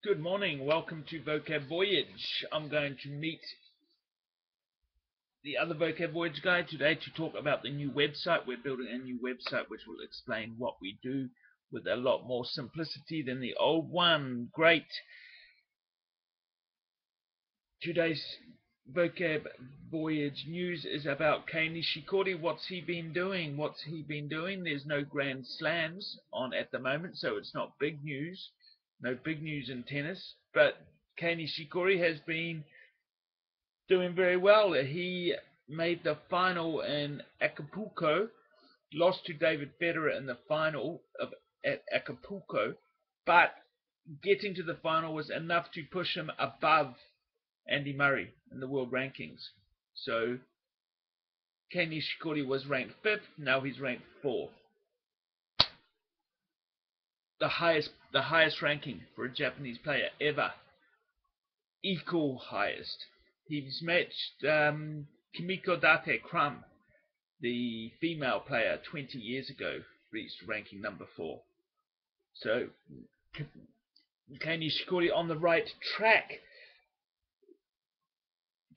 Good morning, welcome to Vocab Voyage. I'm going to meet the other Vocab Voyage guy today to talk about the new website. We're building a new website which will explain what we do with a lot more simplicity than the old one. Great. Today's Vocab Voyage news is about Kei Nishikori. What's he been doing? There's no Grand Slams on at the moment, so it's not big news. No big news in tennis, but Kei Nishikori has been doing very well. He made the final in Acapulco, lost to David Federer in the final at Acapulco, but getting to the final was enough to push him above Andy Murray in the world rankings. So Kei Nishikori was ranked 5th, now he's ranked 4th. The highest ranking for a Japanese player ever. Equal highest. He's matched Kimiko Date Krum, the female player 20 years ago, reached ranking number 4. So Kei Nishikori on the right track.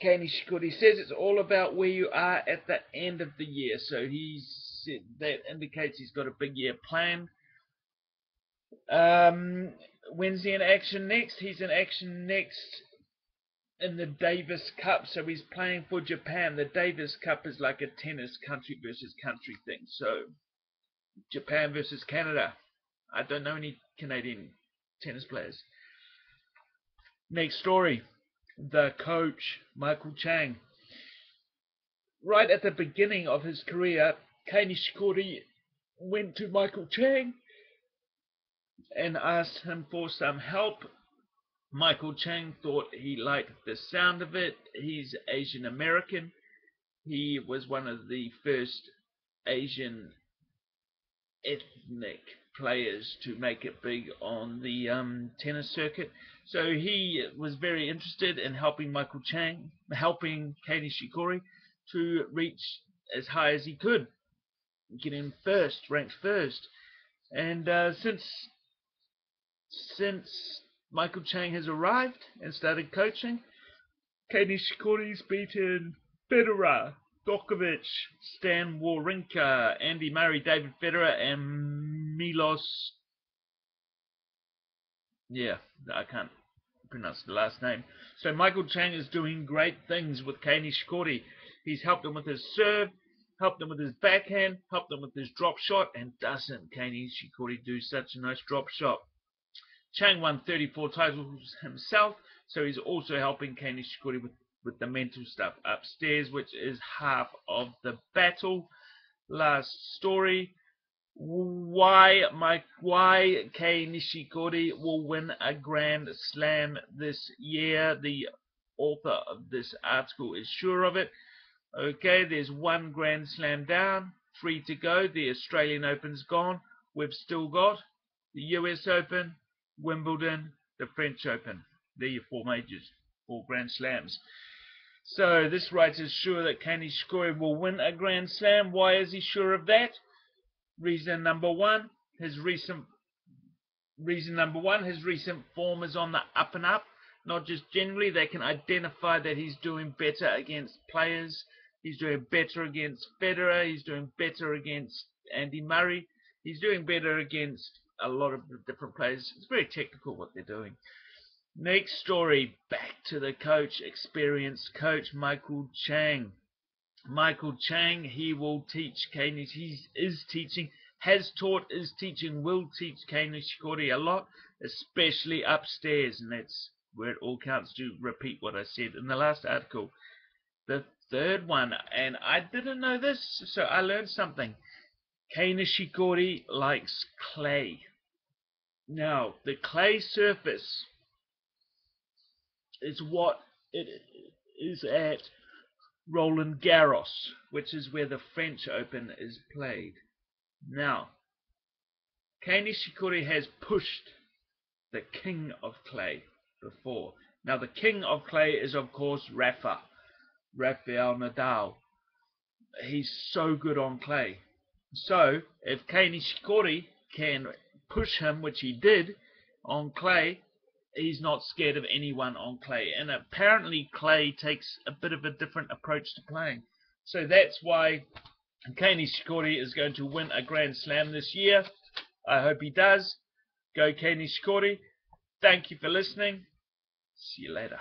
Kei Nishikori says it's all about where you are at the end of the year. So that indicates he's got a big year planned. When's he in action next? He's in action next in the Davis Cup, so he's playing for Japan. The Davis Cup is like a tennis country versus country thing. So Japan versus Canada. I don't know any Canadian tennis players. Next story. The coach, Michael Chang. Right at the beginning of his career, Kei Nishikori went to Michael Chang and asked him for some help. Michael Chang thought he liked the sound of it. He's Asian American. He was one of the first Asian ethnic players to make it big on the tennis circuit. So he was very interested in helping Kei Nishikori to reach as high as he could, get in first, ranked first. And since Michael Chang has arrived and started coaching, Kei Nishikori's beaten Federer, Djokovic, Stan Wawrinka, Andy Murray, David Federer, and Milos. Yeah, I can't pronounce the last name. So Michael Chang is doing great things with Kei Nishikori. He's helped him with his serve, helped him with his backhand, helped him with his drop shot, and doesn't Kei Nishikori do such a nice drop shot? Chang won 34 titles himself, so he's also helping Kei Nishikori with the mental stuff upstairs, which is half of the battle. Last story. Why Kei Nishikori will win a Grand Slam this year. The author of this article is sure of it. Okay, there's one Grand Slam down, 3 to go. The Australian Open's gone. We've still got the US Open, Wimbledon, the French Open. There are your 4 majors, 4 Grand Slams. So this writer is sure that Kei Nishikori will win a Grand Slam. Why is he sure of that? Reason number one, his recent form is on the up and up. Not just generally, they can identify that he's doing better against players. He's doing better against Federer. He's doing better against Andy Murray. He's doing better against a lot of the different players. It's very technical what they're doing. Next story, back to the coach, experienced coach Michael Chang. Michael Chang, he will teach Kei Nishikori. He is teaching, has taught, is teaching, will teach Kei Nishikori a lot, especially upstairs, and that's where it all counts, to repeat what I said in the last article. The third one, and I didn't know this, so I learned something. Kei Nishikori likes clay. Now, the clay surface is what it is at Roland Garros, which is where the French Open is played. Now, Kei Nishikori has pushed the king of clay before. Now, the king of clay is, of course, Rafael Nadal. He's so good on clay. So, if Kei Nishikori can push him, which he did, on clay, he's not scared of anyone on clay. And apparently clay takes a bit of a different approach to playing. So that's why Kei Nishikori is going to win a Grand Slam this year. I hope he does. Go Kei Nishikori. Thank you for listening. See you later.